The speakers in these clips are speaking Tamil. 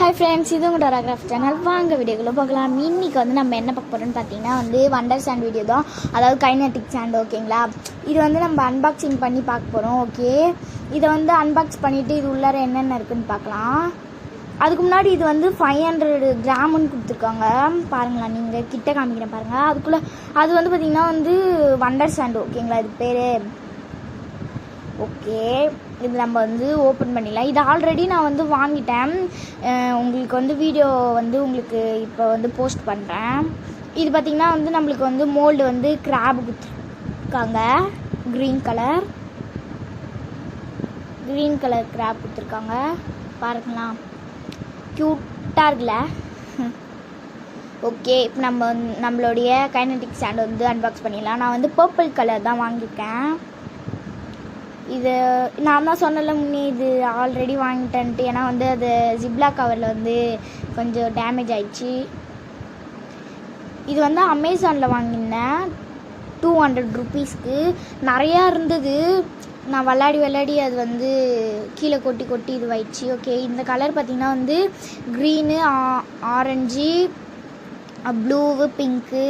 ஹாய் ஃப்ரெண்ட்ஸ், இது உங்கள் டோராகிராஃப் சேனல். வாங்க வீடியோக்குள்ளே பார்க்கலாம். இன்றைக்கி வந்து நம்ம என்ன பார்க்க போகிறோம்னு பார்த்தீங்கன்னா வண்டர் சாண்ட் வீடியோ தான், அதாவது கைனட்டிக் சாண்ட். ஓகேங்களா, இது நம்ம அன்பாக்சிங் பண்ணி பார்க்க போகிறோம். ஓகே, இதை அன்பாக்ஸ் பண்ணிவிட்டு இது உள்ளார என்னென்ன இருக்குதுன்னு பார்க்கலாம். அதுக்கு முன்னாடி இது 500 கிராம்னு கொடுத்துருக்காங்க. பாருங்களா, நீங்கள் கிட்ட காமிக்கிறேன் பாருங்கள். அதுக்குள்ளே அது பார்த்திங்கன்னா வண்டர் சாண்ட். ஓகேங்களா, இது பேர். ஓகே, இது நம்ம ஓப்பன் பண்ணிடலாம். இது ஆல்ரெடி நான் வாங்கிட்டேன். உங்களுக்கு வீடியோ உங்களுக்கு இப்போ போஸ்ட் பண்ணுறேன். இது பார்த்திங்கன்னா நம்மளுக்கு மோல்டு கிராப் கொடுத்துருக்காங்க. க்ரீன் கலர் கிராப் கொடுத்துருக்காங்க. பாருங்களா, க்யூட்டாக இருக்குல்ல. ஓகே, இப்போ நம்மளுடைய கைனட்டிக் ஸ்டாண்ட் அன்பாக்ஸ் பண்ணிடலாம். நான் பர்பிள் கலர் தான் வாங்கியிருக்கேன். இது நான் தான் சொன்னல முன்னே, இது ஆல்ரெடி வாங்கிட்டேன்ட்டு. ஏன்னா அது ஜிப்லா கவரில் கொஞ்சம் டேமேஜ் ஆயிடுச்சு. இது அமேசானில் வாங்கியிருந்தேன் 200 ருபீஸ்க்கு. நிறையா இருந்தது. நான் விளையாடி அது கீழே கொட்டி இதுவாயிடுச்சு. ஓகே, இந்த கலர் பார்த்திங்கன்னா க்ரீனு, ஆரஞ்சு, ப்ளூவு, பிங்க்கு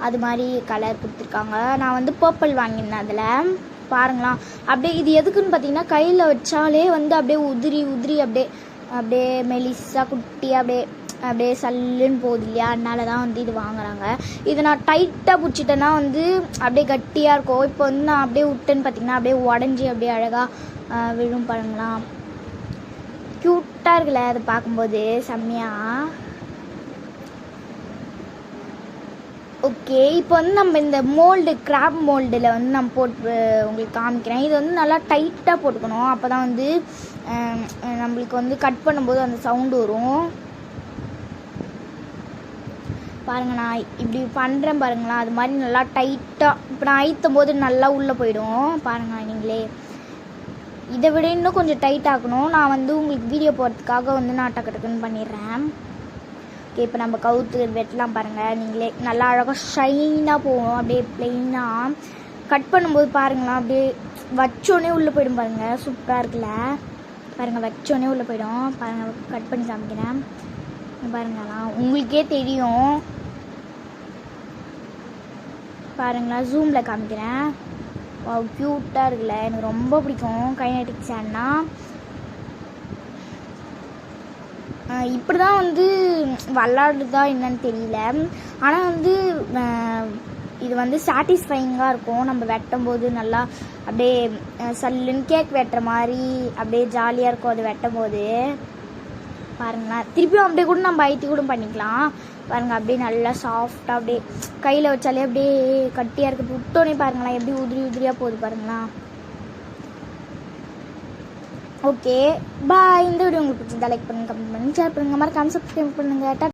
அது மாதிரி கலர் கொடுத்துருக்காங்க. நான் பர்பிள் வாங்கியிருந்தேன். அதில் பாருங்களா, அப்படியே இது எதுக்குன்னு பார்த்தீங்கன்னா, கையில் வச்சாலே அப்படியே உதிரி அப்படியே மெலிசா குட்டி அப்படியே சல்லுன்னு போகுது இல்லையா. அதனால தான் இது வாங்குறாங்க. இதை நான் டைட்டாக பிடிச்சிட்டேன்னா அப்படியே கட்டியாக இருக்கும். இப்போ நான் அப்படியே விட்டேன்னு பார்த்தீங்கன்னா அப்படியே உடஞ்சி அப்படியே அழகாக விழும். பாருங்களா, க்யூட்டாக இருக்குல்ல அது பார்க்கும்போது, செம்மையாக. ஓகே, இப்போ நம்ம இந்த மோல்டு, கிராப் மோல்டில் நம்ம போட்டு உங்களுக்கு காமிக்கிறேன். இது நல்லா டைட்டாக போட்டுக்கணும். அப்போ தான் நம்மளுக்கு கட் பண்ணும்போது அந்த சவுண்டு வரும். பாருங்கள், நான் இப்படி பண்ணுறேன் பாருங்களா. அது மாதிரி நல்லா டைட்டாக இப்போ நான் அழுத்தும் போது நல்லா உள்ளே போயிடும். பாருங்கள் நீங்களே. இதை விட இன்னும் கொஞ்சம் டைட் ஆகணும். நான் உங்களுக்கு வீடியோ போடுறதுக்காக நான் டக்குன்னு பண்ணிடுறேன். ஓகே, இப்போ நம்ம கவுத்து வெட்டலாம். பாருங்கள் நீங்களே, நல்லா அழகாக ஷைனாக போகும். அப்படியே ப்ளெயினாக கட் பண்ணும்போது பாருங்களா, அப்படியே வச்சோடனே உள்ளே போயிடும். பாருங்கள், சூப்பராக இருக்குல்ல. பாருங்கள், வச்சோடனே உள்ளே போயிடும். பாருங்கள், கட் பண்ணி காமிக்கிறேன். பாருங்களா, உங்களுக்கே தெரியும். பாருங்களா, ஜூமில் காமிக்கிறேன். க்யூட்டாக இருக்குல்ல. எனக்கு ரொம்ப பிடிக்கும் கைனட்டிக் சாண்ட்னா. இப்படி தான் விளாடுறதா என்னன்னு தெரியல. ஆனால் இது சாட்டிஸ்ஃபைங்காக இருக்கும். நம்ம வெட்டும் போது நல்லா அப்படியே சல்லுன்னு கேக் வெட்டுற மாதிரி அப்படியே ஜாலியாக இருக்கும் அது வெட்டும் போது. பாருங்களா, திருப்பியும் அப்படியே கூட நம்ம ஐட்டி கூட பண்ணிக்கலாம். பாருங்கள், அப்படியே நல்லா சாஃப்டாக அப்படியே கையில் வச்சாலே அப்படியே கட்டியாக இருக்குது. விட்டோன்னே பாருங்களா, எப்படி உதிரியாக போகுது. பாருங்களா. ஓகே, பாய். இந்த வீடியோ உங்களுக்கு பிடிச்சிருந்தா லைக் பண்ணுங்கள், கமெண்ட் பண்ணுங்கள், ஷேர் பண்ணுங்கள், மறக்காம சப்ஸ்கிரைப் பண்ணுங்கள்.